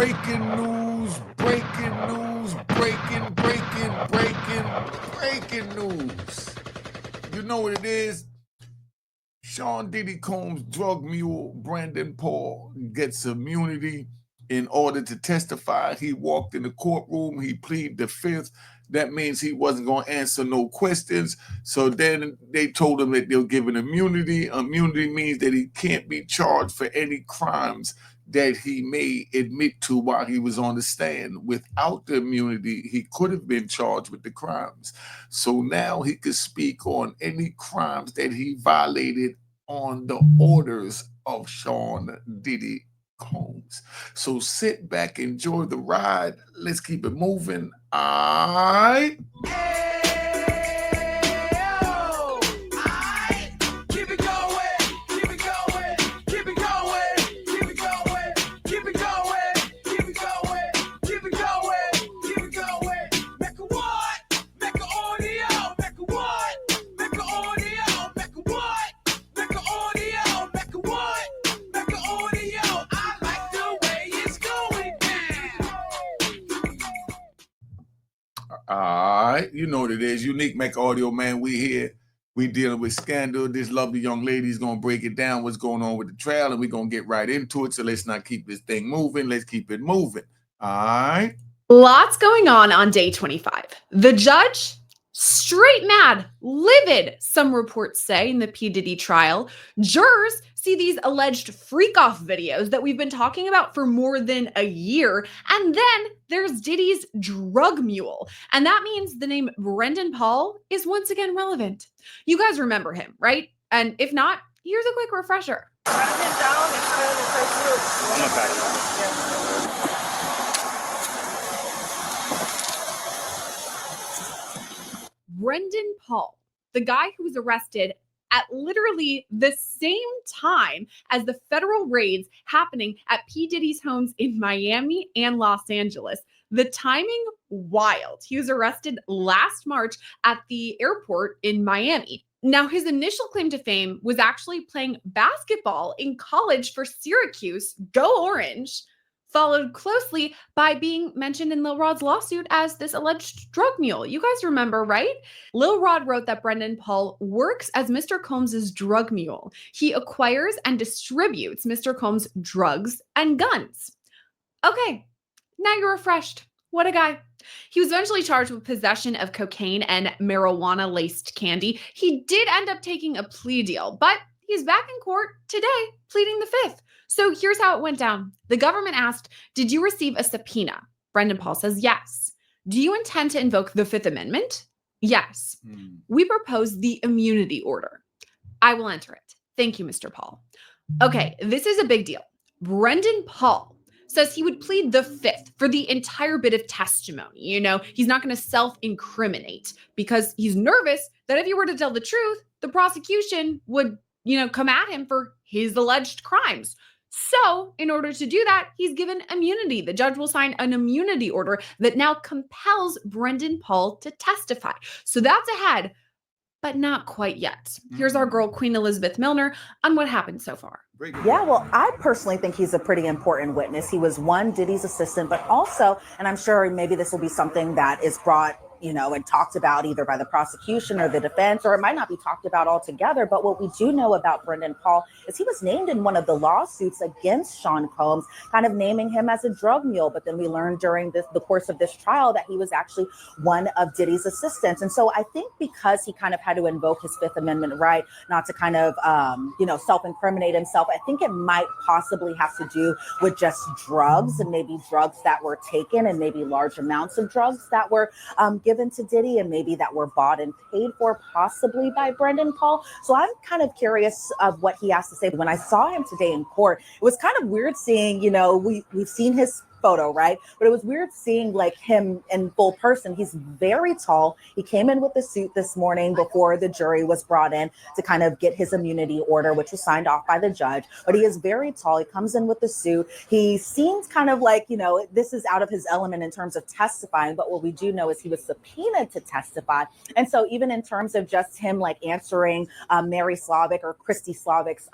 breaking news, breaking news. You know what it is? Sean Diddy Combs' drug mule, Brandon Paul, gets immunity in order to testify. He walked in the courtroom, he pleaded the fifth. That means he wasn't going to answer no questions. So then they told him that they'll give him immunity. Immunity means that he can't be charged for any crimes that he may admit to while he was on the stand. Without the immunity, he could have been charged with the crimes. So now he could speak on any crimes that he violated on the orders of Sean Diddy Combs. So sit back, enjoy the ride. Let's keep it moving. All right. All right, you know what it is. Unique Make Audio, man. We here. We dealing with scandal. This lovely young lady is going to break it down, what's going on with the trial, and we're going to get right into it. So let's not keep this thing moving. Let's keep it moving. All right. Lots going on day 25. The judge, straight mad, livid, some reports say, in the P. Diddy trial. Jurors see these alleged freak-off videos that we've been talking about for more than a year. And then there's Diddy's drug mule. And that means the name Brendan Paul is once again relevant. You guys remember him, right? And if not, here's a quick refresher. Brendan Paul, the guy who was arrested at literally the same time as the federal raids happening at P. Diddy's homes in Miami and Los Angeles. The timing, wild. He was arrested last March at the airport in Miami. Now, his initial claim to fame was actually playing basketball in college for Syracuse, go Orange, followed closely by being mentioned in Lil Rod's lawsuit as this alleged drug mule. You guys remember, right? Lil Rod wrote that Brendan Paul works as Mr. Combs' drug mule. He acquires and distributes Mr. Combs' drugs and guns. Okay, now you're refreshed. What a guy. He was eventually charged with possession of cocaine and marijuana-laced candy. He did end up taking a plea deal, but he's back in court today pleading the fifth. So here's how it went down. The government asked, did you receive a subpoena? Brendan Paul says yes. Do you intend to invoke the Fifth Amendment? Yes. We propose the immunity order. I will enter it. Thank you, Mr. Paul. Okay, this is a big deal. Brendan Paul says he would plead the fifth for the entire bit of testimony. You know, he's not going to self-incriminate because he's nervous that if he were to tell the truth, the prosecution would, come at him for his alleged crimes. So in order to do that, he's given immunity. The judge will sign an immunity order that now compels Brendan Paul to testify. So that's ahead, but not quite yet. Here's our girl, Queen Elizabeth Milner, on what happened so far. Yeah, well, I personally think he's a pretty important witness. He was Diddy's assistant, but also, and I'm sure maybe this will be something that is brought and talked about either by the prosecution or the defense, or it might not be talked about altogether. But what we do know about Brendan Paul is he was named in one of the lawsuits against Sean Combs, kind of naming him as a drug mule. But then we learned during the course of this trial that he was actually one of Diddy's assistants. And so I think because he kind of had to invoke his Fifth Amendment right not to kind of, self-incriminate himself, I think it might possibly have to do with just drugs and maybe drugs that were taken and maybe large amounts of drugs that were given to Diddy and maybe that were bought and paid for possibly by Brendan Paul. So I'm kind of curious of what he has to say. When I saw him today in court, it was kind of weird seeing, we've seen his photo, right? But it was weird seeing like him in full person. He's very tall. He came in with the suit this morning before the jury was brought in to kind of get his immunity order, which was signed off by the judge. But he is very tall. He comes in with the suit. He seems kind of like, this is out of his element in terms of testifying. But what we do know is he was subpoenaed to testify. And so even in terms of just him like answering Mary Slavic or Christy Slavic's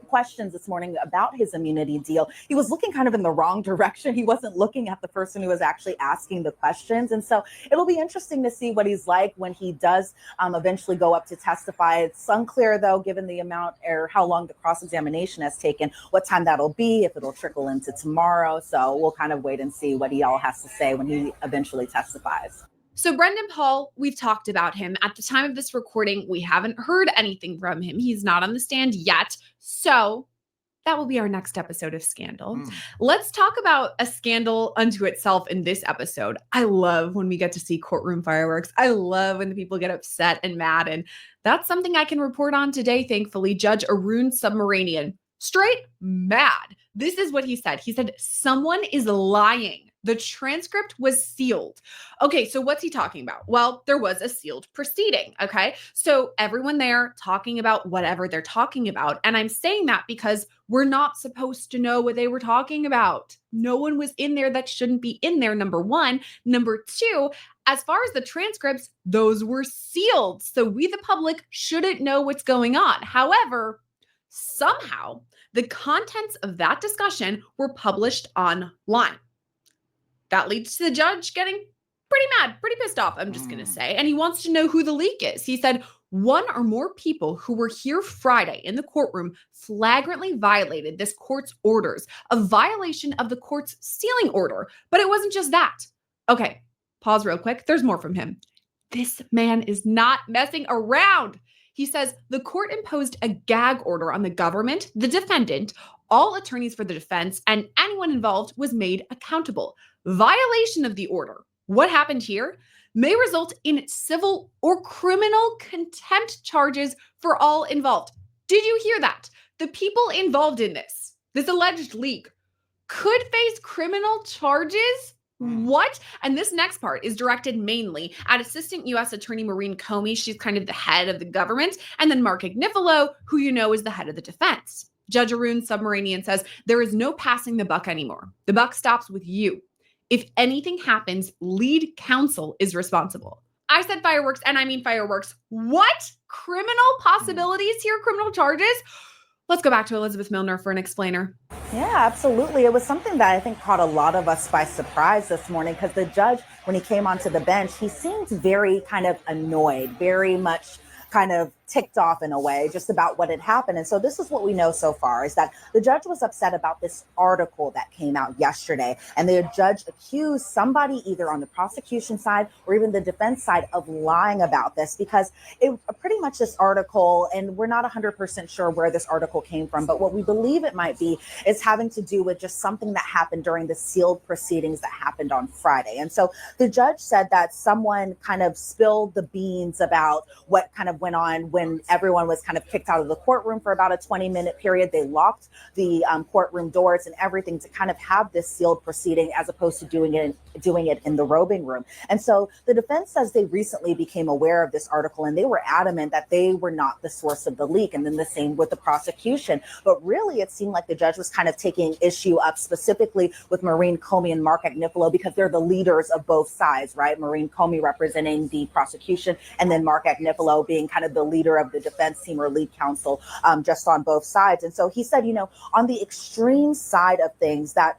questions this morning about his immunity deal, he was looking kind of in the wrong direction. He wasn't looking at the person who was actually asking the questions. And so it'll be interesting to see what he's like when he does eventually go up to testify. It's unclear, though, given the amount or how long the cross-examination has taken, what time that'll be, if it'll trickle into tomorrow. So we'll kind of wait and see what he all has to say when he eventually testifies. So Brendan Paul, we've talked about him. At the time of this recording, we haven't heard anything from him. He's not on the stand yet. So that will be our next episode of Scandal. Let's talk about a scandal unto itself in this episode. I love when we get to see courtroom fireworks. I love when the people get upset and mad. And that's something I can report on today, thankfully. Judge Arun Subramanian, straight mad. This is what he said. He said, someone is lying. The transcript was sealed. Okay, so what's he talking about? Well, there was a sealed proceeding, okay? So everyone there talking about whatever they're talking about. And I'm saying that because we're not supposed to know what they were talking about. No one was in there that shouldn't be in there, number one. Number two, as far as the transcripts, those were sealed. So we, the public, shouldn't know what's going on. However, somehow the contents of that discussion were published online. That leads to the judge getting pretty mad, pretty pissed off, I'm just going to say. And he wants to know who the leak is. He said, one or more people who were here Friday in the courtroom flagrantly violated this court's orders, a violation of the court's sealing order. But it wasn't just that. Okay, pause real quick. There's more from him. This man is not messing around. He says the court imposed a gag order on the government, the defendant, all attorneys for the defense, and anyone involved was made accountable. Violation of the order, what happened here, may result in civil or criminal contempt charges for all involved. Did you hear that? The people involved in this alleged leak, could face criminal charges? What? And this next part is directed mainly at Assistant U.S. Attorney Maureen Comey. She's kind of the head of the government. And then Mark Agnifilo, who you know is the head of the defense. Judge Arun Subramanian says there is no passing the buck anymore. The buck stops with you. If anything happens, lead counsel is responsible. I said fireworks, and I mean fireworks. What? Criminal possibilities here? Criminal charges? Let's go back to Elizabeth Milner for an explainer. Yeah, absolutely. It was something that I think caught a lot of us by surprise this morning because the judge, when he came onto the bench, he seemed very kind of annoyed, very much kind of ticked off in a way just about what had happened. And so this is what we know so far is that the judge was upset about this article that came out yesterday. And the judge accused somebody either on the prosecution side or even the defense side of lying about this because it pretty much this article, and we're not 100% sure where this article came from, but what we believe it might be is having to do with just something that happened during the sealed proceedings that happened on Friday. And so the judge said that someone kind of spilled the beans about what kind of went on when everyone was kind of kicked out of the courtroom for about a 20-minute period. They locked the courtroom doors and everything to kind of have this sealed proceeding as opposed to doing it in the robing room. And so the defense says they recently became aware of this article and they were adamant that they were not the source of the leak. And then the same with the prosecution. But really, it seemed like the judge was kind of taking issue up specifically with Maureen Comey and Mark Agnifilo because they're the leaders of both sides, right? Maureen Comey representing the prosecution and then Mark Agnifilo being kind of the leader of the defense team or lead counsel just on both sides. And so he said, on the extreme side of things that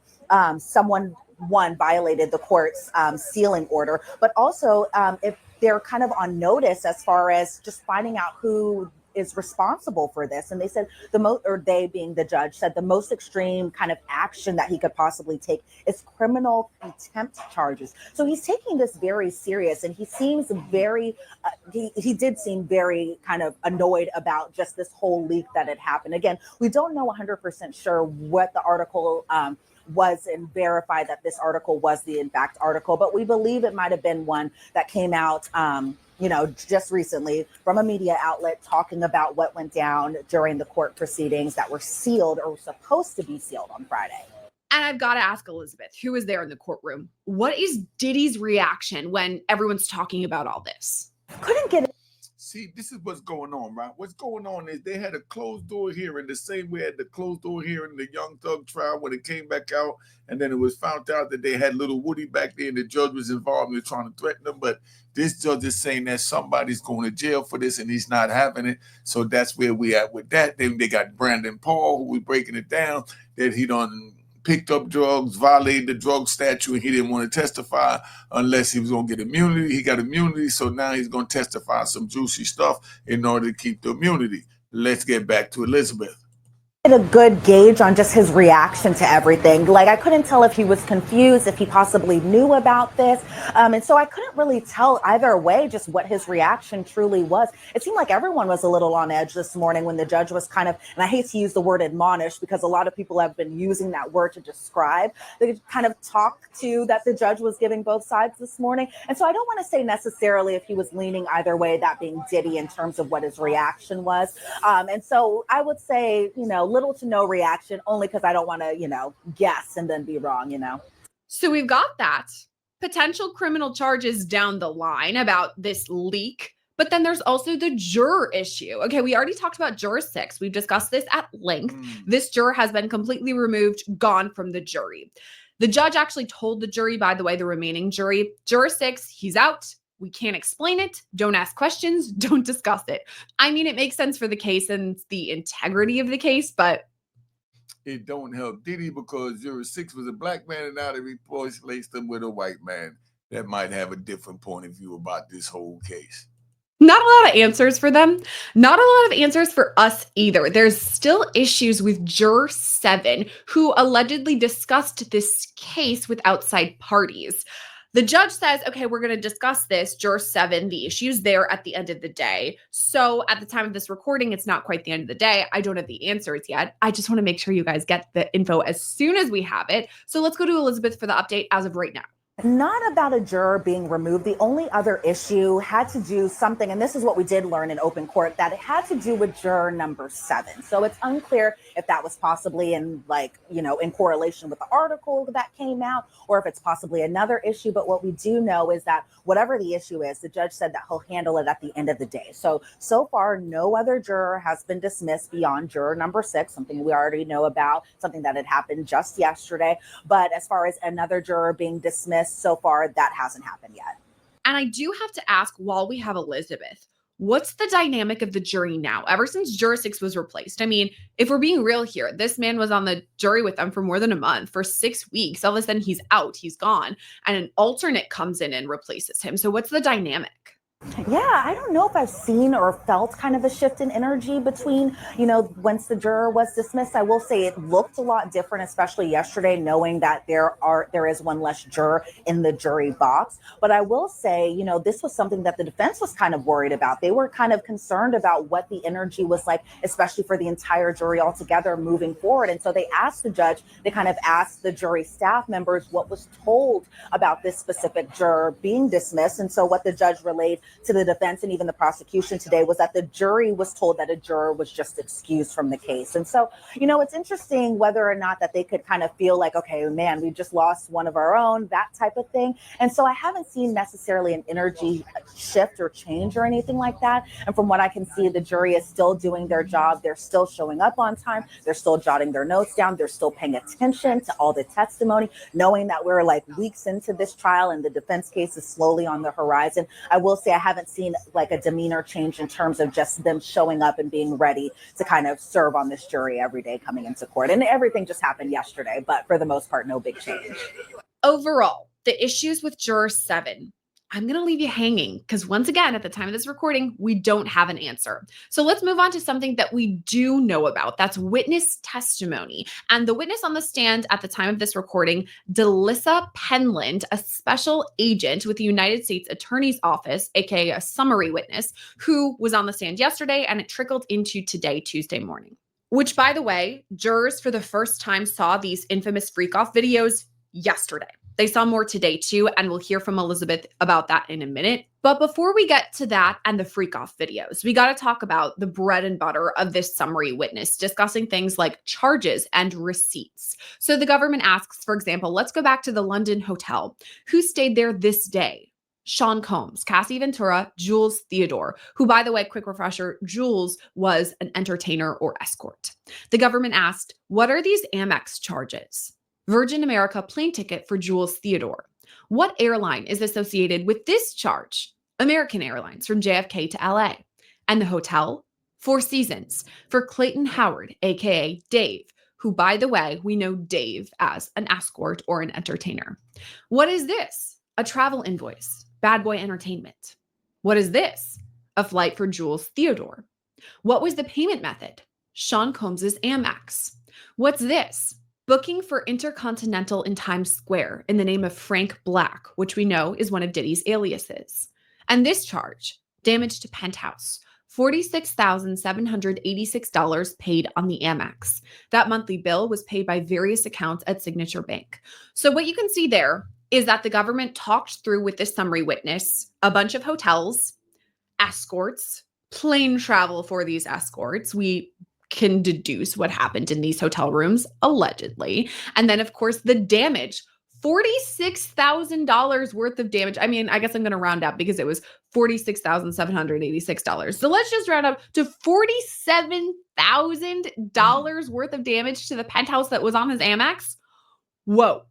someone violated the court's sealing order, but also if they're kind of on notice as far as just finding out who is responsible for this. And they said they being the judge said the most extreme kind of action that he could possibly take is criminal contempt charges. So he's taking this very serious, and he seems very, he did seem very kind of annoyed about just this whole leak that had happened. Again, we don't know 100% sure what the article was and verify that this article was the in fact article, but we believe it might have been one that came out just recently from a media outlet talking about what went down during the court proceedings that were sealed or were supposed to be sealed on Friday. And I've got to ask Elizabeth, who was there in the courtroom, what is Diddy's reaction when everyone's talking about all this? Couldn't get it. See, this is what's going on, right? What's going on is they had a closed door hearing the same way at the closed door hearing the Young Thug trial when it came back out, and then it was found out that they had little Woody back there and the judge was involved and they're trying to threaten them. But this judge is saying that somebody's going to jail for this and he's not having it. So that's where we at with that. Then they got Brandon Paul, who was breaking it down, that he done picked up drugs, violated the drug statute, and he didn't want to testify unless he was going to get immunity. He got immunity, so now he's going to testify some juicy stuff in order to keep the immunity. Let's get back to Elizabeth. A good gauge on just his reaction to everything. Like, I couldn't tell if he was confused, if he possibly knew about this. And so I couldn't really tell either way just what his reaction truly was. It seemed like everyone was a little on edge this morning when the judge was kind of, and I hate to use the word admonish because a lot of people have been using that word to describe the kind of talk to that the judge was giving both sides this morning. And so I don't want to say necessarily if he was leaning either way, that being Diddy, in terms of what his reaction was. And so I would say, little to no reaction, only because I don't want to, guess and then be wrong, So we've got that. Potential criminal charges down the line about this leak. But then there's also the juror issue. Okay, we already talked about juror 6. We've discussed this at length. This juror has been completely removed, gone from the jury. The judge actually told the jury, by the way, the remaining jury, juror 6, he's out. We can't explain it. Don't ask questions. Don't discuss it. I mean, it makes sense for the case and the integrity of the case, but it don't help Diddy because Juror 6 was a black man and now they replaced him with a white man that might have a different point of view about this whole case. Not a lot of answers for them. Not a lot of answers for us either. There's still issues with Juror 7, who allegedly discussed this case with outside parties. The judge says, okay, we're going to discuss this, Juror 7, the issues there at the end of the day. So at the time of this recording, it's not quite the end of the day. I don't have the answers yet. I just want to make sure you guys get the info as soon as we have it. So let's go to Elizabeth for the update as of right now. Not about a juror being removed. The only other issue had to do something, and this is what we did learn in open court, that it had to do with juror number 7. So it's unclear if that was possibly in in correlation with the article that came out, or if it's possibly another issue. But what we do know is that whatever the issue is, the judge said that he'll handle it at the end of the day. So far, no other juror has been dismissed beyond juror number 6, something we already know about, something that had happened just yesterday. But as far as another juror being dismissed, so far, that hasn't happened yet. And I do have to ask, while we have Elizabeth, what's the dynamic of the jury now? Ever since Juror 6 was replaced? I mean, if we're being real here, this man was on the jury with them for more than a month, for 6 weeks. All of a sudden, he's out, he's gone, and an alternate comes in and replaces him. So what's the dynamic? Yeah, I don't know if I've seen or felt kind of a shift in energy between, once the juror was dismissed. I will say it looked a lot different, especially yesterday, knowing that there is one less juror in the jury box. But I will say, this was something that the defense was kind of worried about. They were kind of concerned about what the energy was like, especially for the entire jury altogether moving forward. And so they asked the judge, they kind of asked the jury staff members what was told about this specific juror being dismissed. And so what the judge relayed to the defense and even the prosecution today was that the jury was told that a juror was just excused from the case. And so, it's interesting whether or not that they could kind of feel like, okay, man, we just lost one of our own, that type of thing. And so I haven't seen necessarily an energy shift or change or anything like that. And from what I can see, the jury is still doing their job. They're still showing up on time. They're still jotting their notes down. They're still paying attention to all the testimony, knowing that we're like weeks into this trial and the defense case is slowly on the horizon. I will say I haven't seen like a demeanor change in terms of just them showing up and being ready to kind of serve on this jury every day coming into court. And everything just happened yesterday, but for the most part, no big change. Overall, the issues with Juror 7, I'm going to leave you hanging because once again, at the time of this recording, we don't have an answer. So let's move on to something that we do know about. That's witness testimony. And the witness on the stand at the time of this recording, Delissa Penland, a special agent with the United States Attorney's Office, aka a summary witness, who was on the stand yesterday, and it trickled into today, Tuesday morning. Which, by the way, jurors for the first time saw these infamous freak-off videos yesterday. They saw more today too, and we'll hear from Elizabeth about that in a minute. But before we get to that and the freak-off videos, we got to talk about the bread and butter of this summary witness, discussing things like charges and receipts. So the government asks, for example, let's go back to the London hotel. Who stayed there this day? Sean Combs, Cassie Ventura, Jules Theodore, who, by the way, quick refresher, Jules was an entertainer or escort. The government asked, what are these Amex charges? Virgin America plane ticket for Jules Theodore. What airline is associated with this charge? American Airlines from JFK to LA. And the hotel? Four Seasons for Clayton Howard, aka Dave, who, by the way, we know Dave as an escort or an entertainer. What is this? A travel invoice, Bad Boy Entertainment. What is this? A flight for Jules Theodore. What was the payment method? Sean Combs's Amex. What's this? Booking for Intercontinental in Times Square in the name of Frank Black, which we know is one of Diddy's aliases. And this charge, damage to Penthouse, $46,786 paid on the Amex. That monthly bill was paid by various accounts at Signature Bank. So what you can see there is that the government talked through with this summary witness a bunch of hotels, escorts, plane travel for these escorts. We can deduce what happened in these hotel rooms, allegedly. And then, of course, the damage. $46,000 worth of damage. I mean, I guess I'm going to round up because it was $46,786. So let's just round up to $47,000 worth of damage to the penthouse that was on his Amex. Whoa.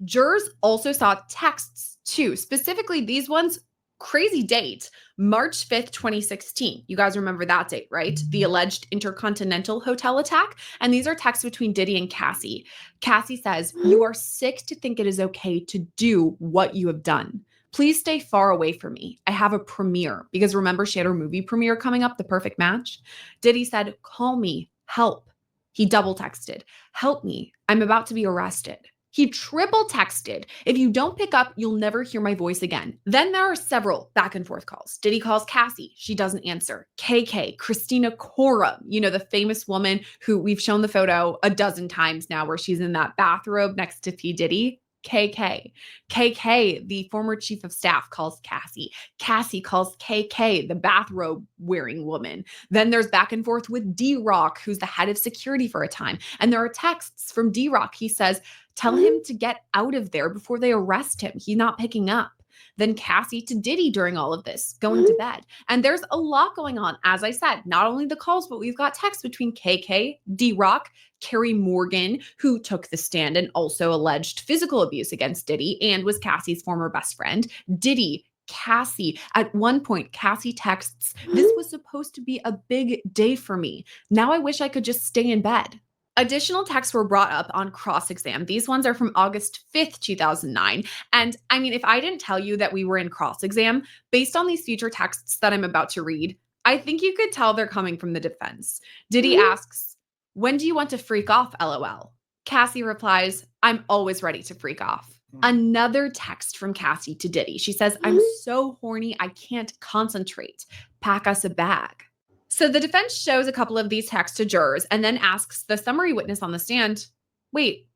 Jurors also saw texts too, specifically these ones. Crazy date, March 5th, 2016. You guys remember that date, right? The alleged Intercontinental Hotel attack. And these are texts between Diddy and Cassie. Cassie says, you are sick to think it is okay to do what you have done. Please stay far away from me. I have a premiere. Because remember, she had her movie premiere coming up, The Perfect Match. Diddy said, call me, help. He double texted, help me. I'm about to be arrested. He triple texted, if you don't pick up, you'll never hear my voice again. Then there are several back and forth calls. Diddy calls Cassie. She doesn't answer. KK, Christina Coram, you know, the famous woman who we've shown the photo a dozen times now where she's in that bathrobe next to P. Diddy. KK. KK, the former chief of staff, calls Cassie. Cassie calls KK, the bathrobe wearing woman. Then there's back and forth with D-Rock, who's the head of security for a time. And there are texts from D-Rock. He says, tell him to get out of there before they arrest him. He's not picking up. Then Cassie to Diddy during all of this, going to bed. And there's a lot going on. As I said, not only the calls, but we've got texts between KK, D-Rock, Carrie Morgan, who took the stand and also alleged physical abuse against Diddy and was Cassie's former best friend. Diddy, Cassie. At one point, Cassie texts, this was supposed to be a big day for me. Now I wish I could just stay in bed. Additional texts were brought up on cross-exam. These ones are from August 5th, 2009. And I mean, if I didn't tell you that we were in cross-exam, based on these future texts that I'm about to read, I think you could tell they're coming from the defense. Diddy asks, when do you want to freak off, LOL? Cassie replies, I'm always ready to freak off. Another text from Cassie to Diddy. She says, I'm so horny, I can't concentrate. Pack us a bag. So the defense shows a couple of these texts to jurors and then asks the summary witness on the stand, wait,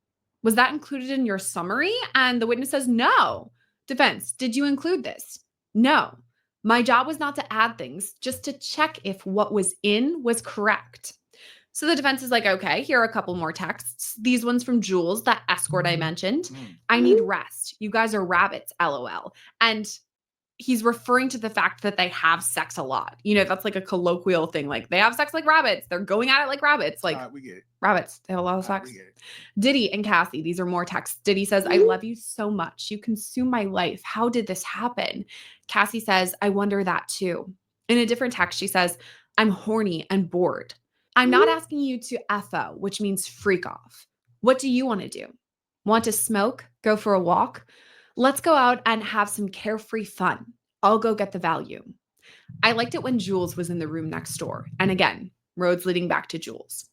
was that included in your summary? And the witness says, no. Defense, did you include this? No. My job was not to add things, just to check if what was in was correct. So the defense is like, okay, here are a couple more texts. These ones from Jules, that escort I mentioned. I need rest. You guys are rabbits, LOL. And he's referring to the fact that they have sex a lot. You know, that's like a colloquial thing. Like, they have sex like rabbits. They're going at it like rabbits. Like, we get it. Rabbits. They have a lot of sex. We get it. Diddy and Cassie, these are more texts. Diddy says, I love you so much. You consume my life. How did this happen? Cassie says, I wonder that too. In a different text, she says, I'm horny and bored. I'm not asking you to FO, which means freak off. What do you want to do? Want to smoke? Go for a walk? Let's go out and have some carefree fun. I'll go get the value. I liked it when Jules was in the room next door. And again, roads leading back to Jules.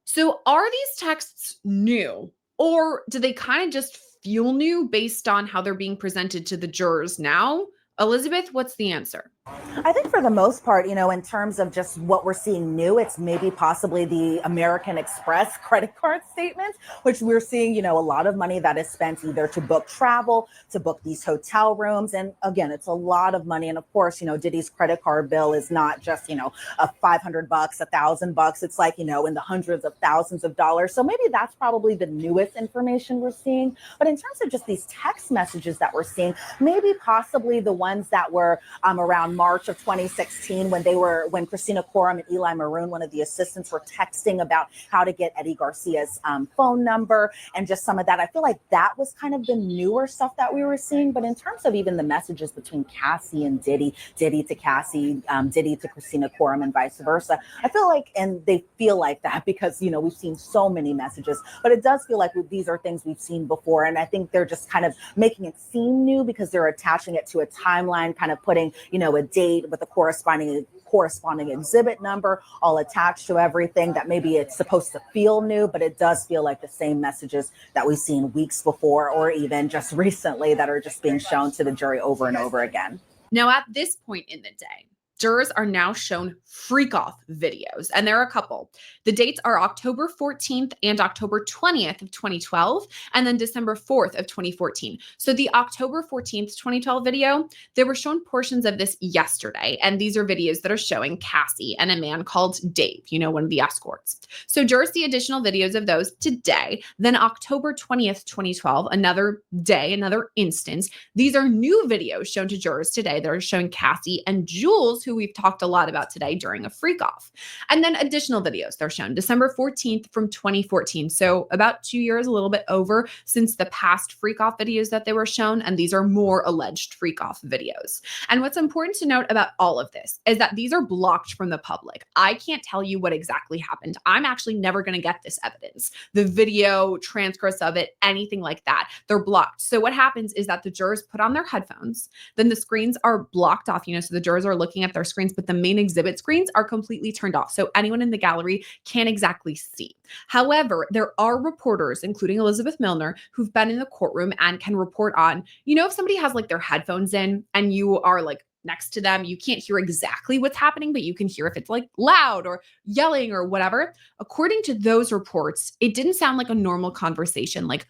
So are these texts new, or do they kind of just feel new based on how they're being presented to the jurors now? Elizabeth, what's the answer? I think for the most part, in terms of just what we're seeing new, it's maybe possibly the American Express credit card statements, which we're seeing, a lot of money that is spent either to book travel, to book these hotel rooms. And again, it's a lot of money. And of course, Diddy's credit card bill is not just, a $500, $1,000. It's like, in the hundreds of thousands of dollars. So maybe that's probably the newest information we're seeing. But in terms of just these text messages that we're seeing, maybe possibly the ones that were around March of 2016 when Christina Coram and Eli Maroon, one of the assistants, were texting about how to get Eddie Garcia's phone number and just some of that. I feel like that was kind of the newer stuff that we were seeing. But in terms of even the messages between Cassie and Diddy, Diddy to Cassie, Diddy to Christina Coram, and vice versa, I feel like, and they feel like that because, we've seen so many messages, but it does feel like these are things we've seen before. And I think they're just kind of making it seem new because they're attaching it to a timeline, kind of putting, a date with a corresponding exhibit number all attached to everything, that maybe it's supposed to feel new, but it does feel like the same messages that we've seen weeks before or even just recently that are just being shown to the jury over and over again. Now, at this point in the day, jurors are now shown freak-off videos, and there are a couple. The dates are October 14th and October 20th of 2012, and then December 4th of 2014. So the October 14th, 2012 video, they were shown portions of this yesterday, and these are videos that are showing Cassie and a man called Dave, one of the escorts. So jurors see additional videos of those today. Then October 20th, 2012, another day, another instance. These are new videos shown to jurors today that are showing Cassie and Jules, who we've talked a lot about today during a freak off. And then additional videos they're shown December 14th from 2014. So about 2 years, a little bit over since the past freak off videos that they were shown. And these are more alleged freak off videos. And what's important to note about all of this is that these are blocked from the public. I can't tell you what exactly happened. I'm actually never going to get this evidence, the video, transcripts of it, anything like that. They're blocked. So what happens is that the jurors put on their headphones, then the screens are blocked off, so the jurors are looking at their screens, but the main exhibit screens are completely turned off. So anyone in the gallery can't exactly see. However, there are reporters, including Elizabeth Milner, who've been in the courtroom and can report on, if somebody has like their headphones in and you are like next to them, you can't hear exactly what's happening, but you can hear if it's like loud or yelling or whatever. According to those reports, it didn't sound like a normal conversation, like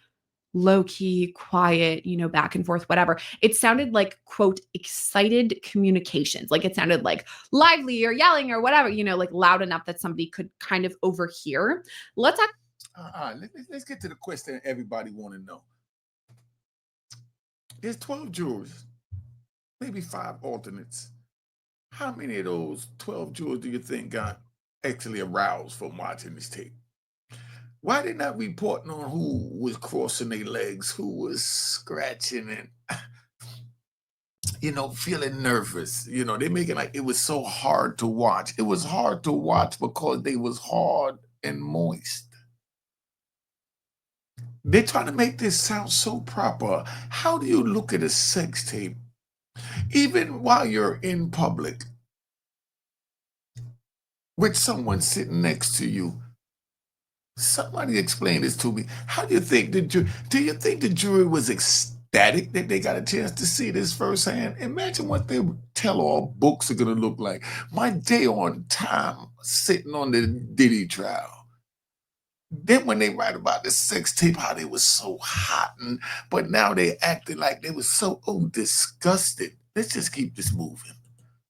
low key, quiet, back and forth, whatever. It sounded like, quote, excited communications. Like it sounded like lively or yelling or whatever, like loud enough that somebody could kind of overhear. Let's get to the question everybody want to know. There's 12 jurors, maybe 5 alternates. How many of those 12 jurors do you think got actually aroused from watching this tape? Why they not reporting on who was crossing their legs, who was scratching and, feeling nervous? They making like it was so hard to watch. It was hard to watch because they was hard and moist. They're trying to make this sound so proper. How do you look at a sex tape, even while you're in public, with someone sitting next to you? Somebody explain this to me. How do you think do you think the jury was ecstatic that they got a chance to see this firsthand? Imagine what their tell-all books are going to look like. My day on time sitting on the Diddy trial. Then when they write about the sex tape, how they was so hot, but now they acting like they was so disgusted. Let's just keep this moving.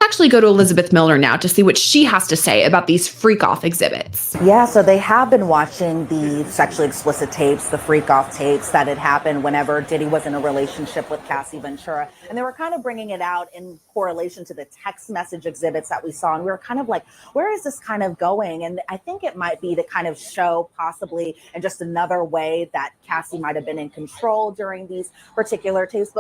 Actually go to Elizabeth Milner now to see what she has to say about these freak-off exhibits. Yeah, so they have been watching the sexually explicit tapes, the freak-off tapes that had happened whenever Diddy was in a relationship with Cassie Ventura. And they were kind of bringing it out in correlation to the text message exhibits that we saw. And we were kind of like, where is this kind of going? And I think it might be to kind of show possibly in just another way that Cassie might have been in control during these particular tapes.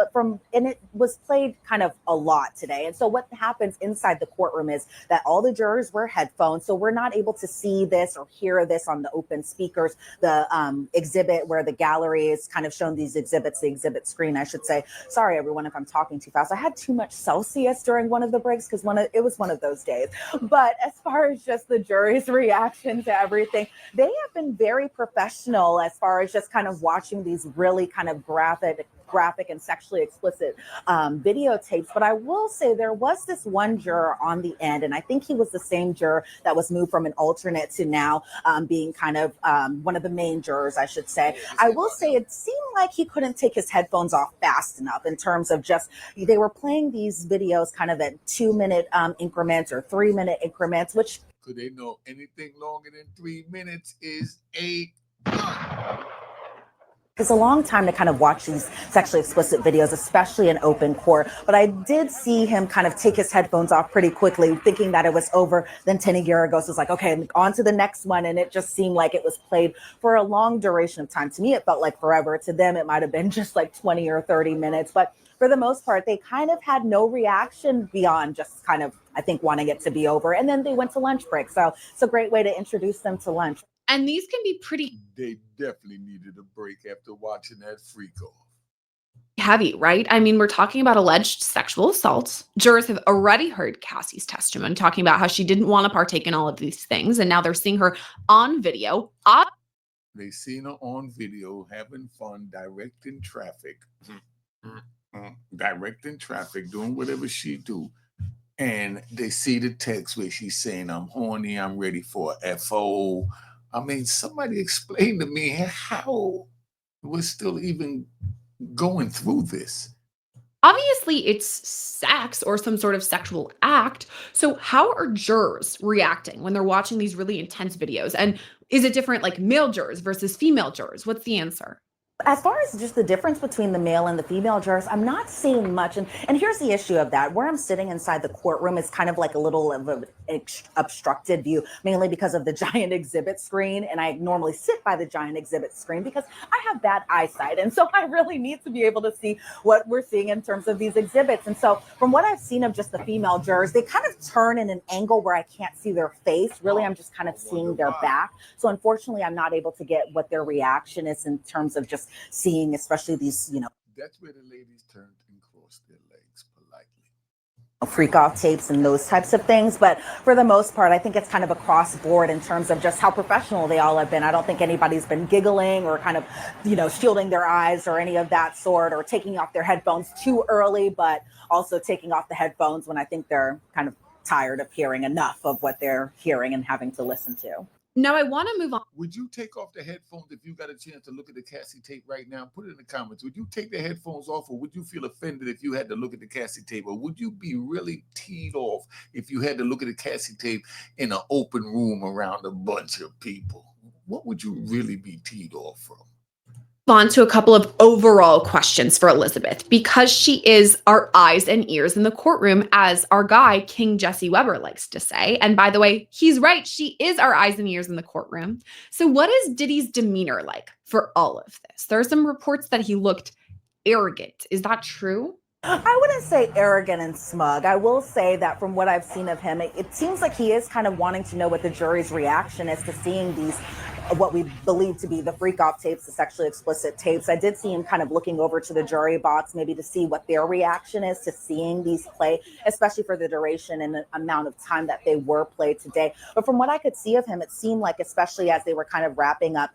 And it was played kind of a lot today. And so what happens inside the courtroom is that all the jurors wear headphones, so we're not able to see this or hear this on the open speakers. The exhibit where the gallery is kind of shown these exhibits, the exhibit screen, I should say. Sorry, everyone, if I'm talking too fast. I had too much Celsius during one of the breaks because it was one of those days. But as far as just the jury's reaction to everything, they have been very professional as far as just kind of watching these really kind of graphic graphic and sexually explicit videotapes. But I will say there was this one juror on the end, and I think he was the same juror that was moved from an alternate to now being kind of one of the main jurors, I should say. I will say it seemed like he couldn't take his headphones off fast enough in terms of just, they were playing these videos kind of at 2-minute increments or 3-minute increments, which could they know anything longer than 3 minutes is a gun. It's a long time to kind of watch these sexually explicit videos, especially in open court. But I did see him kind of take his headphones off pretty quickly, thinking that it was over. Then Tenny Garagos was like, okay, on to the next one. And it just seemed like it was played for a long duration of time. To me, it felt like forever. To them, it might have been just like 20 or 30 minutes. But for the most part, they kind of had no reaction beyond just kind of, I think, wanting it to be over. And then they went to lunch break. So it's a great way to introduce them to lunch. And these can be pretty They definitely needed a break after watching that freak off. heavy, right? I mean, we're talking about alleged sexual assaults. Jurors have already heard Cassie's testimony talking about how she didn't want to partake in all of these things. And now they're seeing her on video. They seen her on video having fun, directing traffic, doing whatever she do. And they see the text where she's saying, I'm horny, I'm ready for a FO. I mean, somebody explain to me how we're still even going through this. Obviously, it's sex or some sort of sexual act. So how are jurors reacting when they're watching these really intense videos? And is it different, like male jurors versus female jurors? What's the answer? As far as just the difference between the male and the female jurors, I'm not seeing much. And here's the issue of that. Where I'm sitting inside the courtroom is kind of like a little of an obstructed view, mainly because of the giant exhibit screen. And I normally sit by the giant exhibit screen because I have bad eyesight. And so I really need to be able to see what we're seeing in terms of these exhibits. And so from what I've seen of just the female jurors, they kind of turn in an angle where I can't see their face. Really, I'm just kind of seeing their back. So unfortunately, I'm not able to get what their reaction is in terms of just seeing, especially these, That's where the ladies turned and crossed their legs politely. Freak off tapes and those types of things. But for the most part, I think it's kind of across board in terms of just how professional they all have been. I don't think anybody's been giggling or kind of, shielding their eyes or any of that sort, or taking off their headphones too early, but also taking off the headphones when I think they're kind of tired of hearing enough of what they're hearing and having to listen to. Now, I want to move on. Would you take off the headphones if you got a chance to look at the Cassie tape right now? Put it in the comments. Would you take the headphones off, or would you feel offended if you had to look at the Cassie tape? Or would you be really teed off if you had to look at the Cassie tape in an open room around a bunch of people? What would you really be teed off from? On to a couple of overall questions for Elizabeth, because she is our eyes and ears in the courtroom, as our guy, King Jesse Weber, likes to say. And by the way, he's right. She is our eyes and ears in the courtroom. So what is Diddy's demeanor like for all of this? There are some reports that he looked arrogant. Is that true? I wouldn't say arrogant and smug. I will say that from what I've seen of him, it seems like he is kind of wanting to know what the jury's reaction is to seeing these, what we believe to be the freak off tapes, the sexually explicit tapes. I did see him kind of looking over to the jury box, maybe to see what their reaction is to seeing these play, especially for the duration and the amount of time that they were played today. But from what I could see of him, it seemed like, especially as they were kind of wrapping up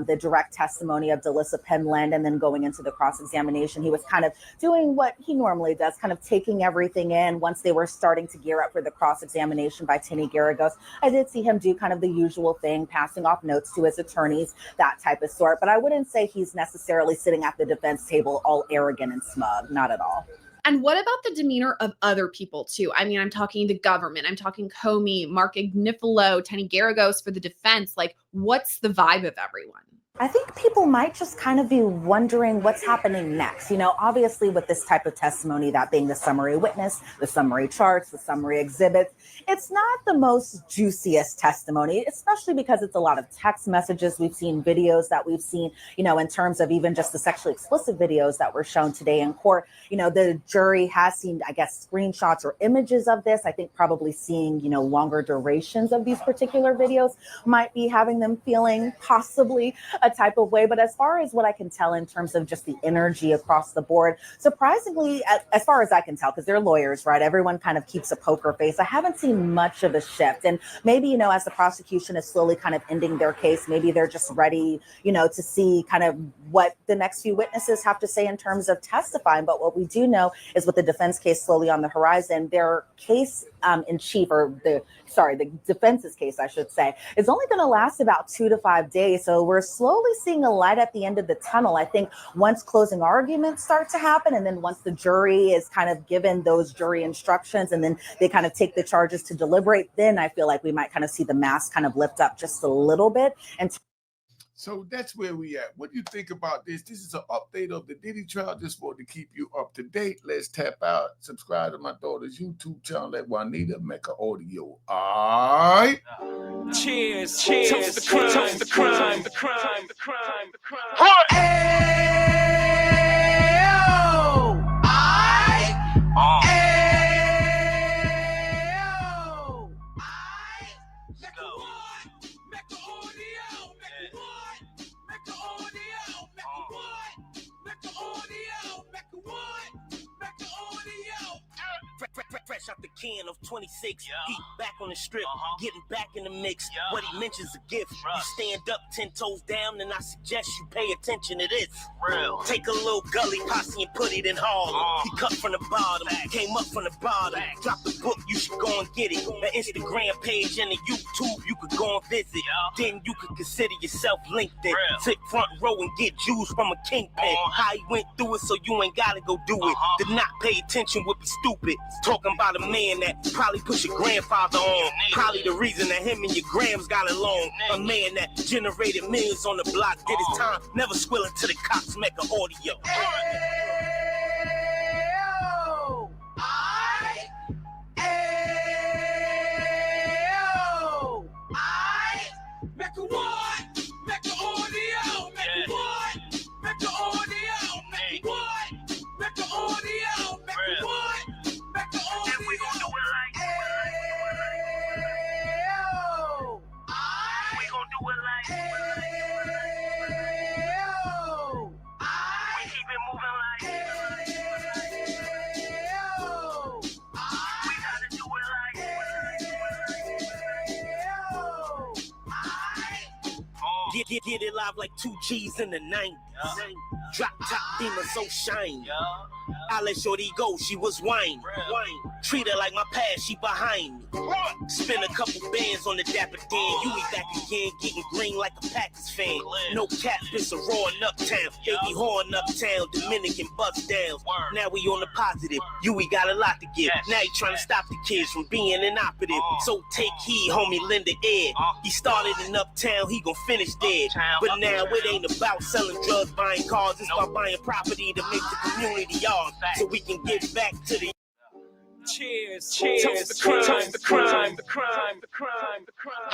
the direct testimony of Delissa Penland and then going into the cross-examination, he was kind of doing what he normally does, kind of taking everything in. Once they were starting to gear up for the cross-examination by Tenny Garagos, I did see him do kind of the usual thing, passing off notes to his attorneys, that type of sort. But I wouldn't say he's necessarily sitting at the defense table all arrogant and smug, not at all. And what about the demeanor of other people too? I mean, I'm talking the government, I'm talking Comey, Mark Ignifilo, Tenny Garagos for the defense. Like, what's the vibe of everyone? I think people might just kind of be wondering what's happening next. Obviously with this type of testimony, that being the summary witness, the summary charts, the summary exhibits, it's not the most juiciest testimony, especially because it's a lot of text messages. We've seen videos that we've seen, in terms of even just the sexually explicit videos that were shown today in court. The jury has seen, I guess, screenshots or images of this. I think probably seeing, longer durations of these particular videos might be having them feeling possibly a type of way. But as far as what I can tell in terms of just the energy across the board, surprisingly, as far as I can tell, because they're lawyers, right? Everyone kind of keeps a poker face. I haven't seen much of a shift. And maybe, as the prosecution is slowly kind of ending their case, maybe they're just ready, to see kind of what the next few witnesses have to say in terms of testifying. But what we do know is with the defense case slowly on the horizon, their case in chief, or the defense's case, I should say, is only going to last about 2 to 5 days. So we're slowly seeing a light at the end of the tunnel. I think once closing arguments start to happen, and then once the jury is kind of given those jury instructions, and then they kind of take the charges to deliberate, then I feel like we might kind of see the mask kind of lift up just a little bit. And so that's where we at. What do you think about this? This is an update of the Diddy trial. Just wanted to keep you up to date. Let's tap out. Subscribe to my daughter's YouTube channel at Juanita Mecca Audio. All right. Cheers, cheers, toast the crime, toast the crime, the crime, the crime, the crime. Fresh out the can of 26, he back on the strip, getting back in the mix. What he mentions a gift. You stand up 10 toes down, and I suggest you pay attention to this. Real. Take a little gully posse and put it in Harlem. He cut from the bottom, came up from the bottom. Drop the book, you should go and get it. The Instagram page and the YouTube, you could go and visit. Then you could consider yourself LinkedIn. Sit front row and get Jews from a kingpin. How he went through it, so you ain't gotta go do it. To not pay attention would be stupid. Talking about a man that probably put your grandfather on. Probably the reason that him and your grams got along. A man that generated millions on the block, did his time, never squilling to the cops, make an audio. Get it live like 2 G's in the 90s. Drop top demon so shiny. I let shorty go, she was wine. Treat her like my past, she behind me. Spend a couple bands on the Dapper Dan. You be back again, getting green like a Packers fan. No cap, it's a raw in Uptown. Baby horn Uptown, Dominican bust downs. Now we on the positive, we got a lot to give. Now he trying to stop the kids from being inoperative. So take heed, homie, lend an ear. He started in Uptown, he gon' finish there. But now it ain't about selling drugs, buying cars. It's about buying property to make the community yours, so we can get back to the Cheers, cheers, toast the crime, the crime, the crime, the crime, the crime.